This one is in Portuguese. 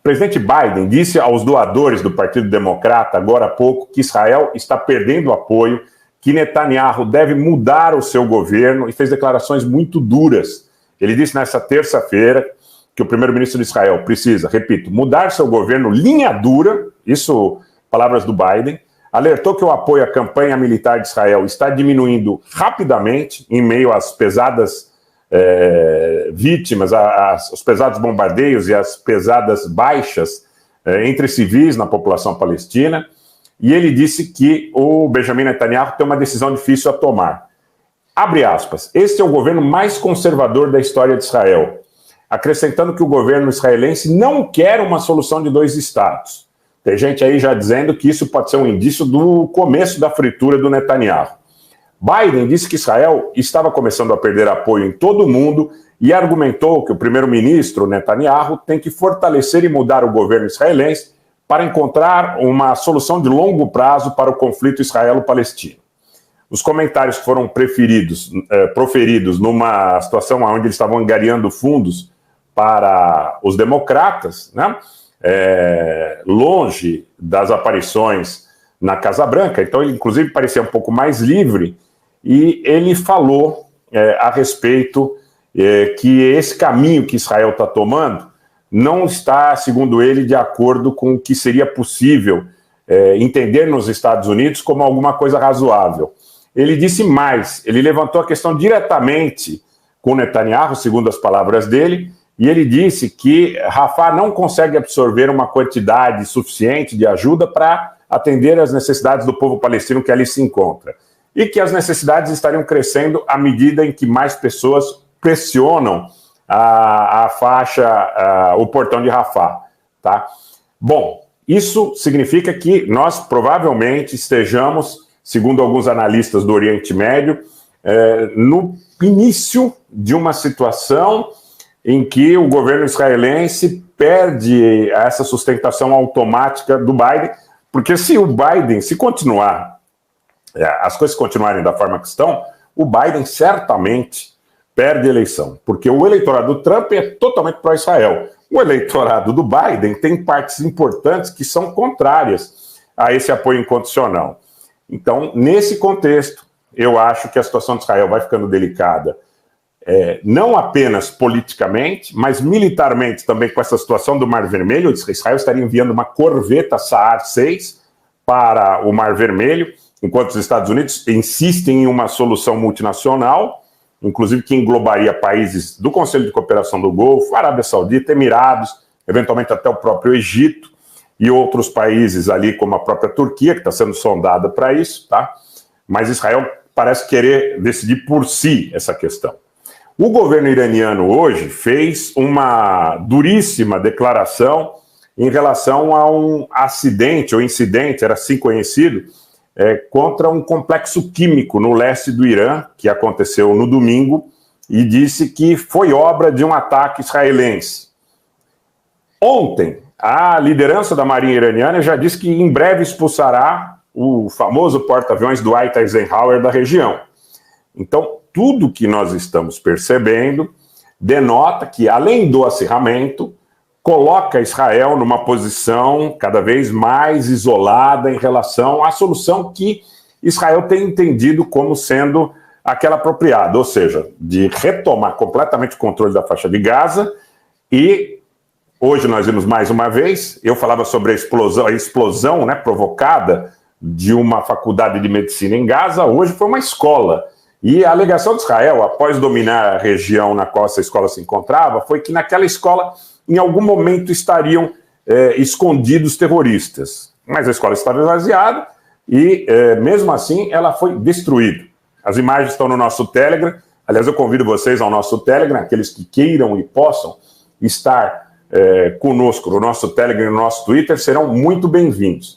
presidente Biden disse aos doadores do Partido Democrata, agora há pouco, que Israel está perdendo apoio, que Netanyahu deve mudar o seu governo e fez declarações muito duras. Ele disse nessa terça-feira que o primeiro-ministro de Israel precisa, repito, mudar seu governo linha dura, isso, palavras do Biden, alertou que o apoio à campanha militar de Israel está diminuindo rapidamente em meio às pesadas vítimas, os pesados bombardeios e as pesadas baixas entre civis na população palestina, e ele disse que o Benjamin Netanyahu tem uma decisão difícil a tomar. Abre aspas, este é o governo mais conservador da história de Israel, acrescentando que o governo israelense não quer uma solução de dois estados. Tem gente aí já dizendo que isso pode ser um indício do começo da fritura do Netanyahu. Biden disse que Israel estava começando a perder apoio em todo o mundo e argumentou que o primeiro-ministro Netanyahu tem que fortalecer e mudar o governo israelense para encontrar uma solução de longo prazo para o conflito israelo-palestino. Os comentários que foram proferidos numa situação onde eles estavam angariando fundos para os democratas, né? Longe das aparições na Casa Branca, então ele inclusive parecia um pouco mais livre, e ele falou a respeito que esse caminho que Israel está tomando não está, segundo ele, de acordo com o que seria possível entender nos Estados Unidos como alguma coisa razoável. Ele disse mais, ele levantou a questão diretamente com Netanyahu, segundo as palavras dele, e ele disse que Rafah não consegue absorver uma quantidade suficiente de ajuda para atender às necessidades do povo palestino que ali se encontra. E que as necessidades estariam crescendo à medida em que mais pessoas pressionam a faixa, o portão de Rafah. Tá? Bom, isso significa que nós provavelmente estejamos, segundo alguns analistas do Oriente Médio, no início de uma situação em que o governo israelense perde essa sustentação automática do Biden, porque se o Biden, se continuar, as coisas continuarem da forma que estão, o Biden certamente perde a eleição, porque o eleitorado do Trump é totalmente pró-Israel. O eleitorado do Biden tem partes importantes que são contrárias a esse apoio incondicional. Então, nesse contexto, eu acho que a situação de Israel vai ficando delicada, não apenas politicamente, mas militarmente também com essa situação do Mar Vermelho. Israel estaria enviando uma corveta Sa'ar 6 para o Mar Vermelho, enquanto os Estados Unidos insistem em uma solução multinacional, inclusive que englobaria países do Conselho de Cooperação do Golfo, Arábia Saudita, Emirados, eventualmente até o próprio Egito, e outros países ali, como a própria Turquia, que está sendo sondada para isso, tá? Mas Israel parece querer decidir por si essa questão. O governo iraniano hoje fez uma duríssima declaração em relação a um acidente, ou incidente, era assim conhecido, contra um complexo químico no leste do Irã, que aconteceu no domingo, e disse que foi obra de um ataque israelense. Ontem, a liderança da Marinha iraniana já disse que em breve expulsará o famoso porta-aviões Dwight Eisenhower da região. Então, tudo que nós estamos percebendo denota que, além do acirramento, coloca Israel numa posição cada vez mais isolada em relação à solução que Israel tem entendido como sendo aquela apropriada, ou seja, de retomar completamente o controle da faixa de Gaza. E hoje nós vimos mais uma vez, eu falava sobre a explosão, né, provocada de uma faculdade de medicina em Gaza, hoje foi uma escola. E a alegação de Israel, após dominar a região na qual essa escola se encontrava, foi que naquela escola, em algum momento, estariam escondidos terroristas. Mas a escola estava esvaziada e, mesmo assim, ela foi destruída. As imagens estão no nosso Telegram. Aliás, eu convido vocês ao nosso Telegram, aqueles que queiram e possam estar conosco no nosso Telegram e no nosso Twitter, serão muito bem-vindos.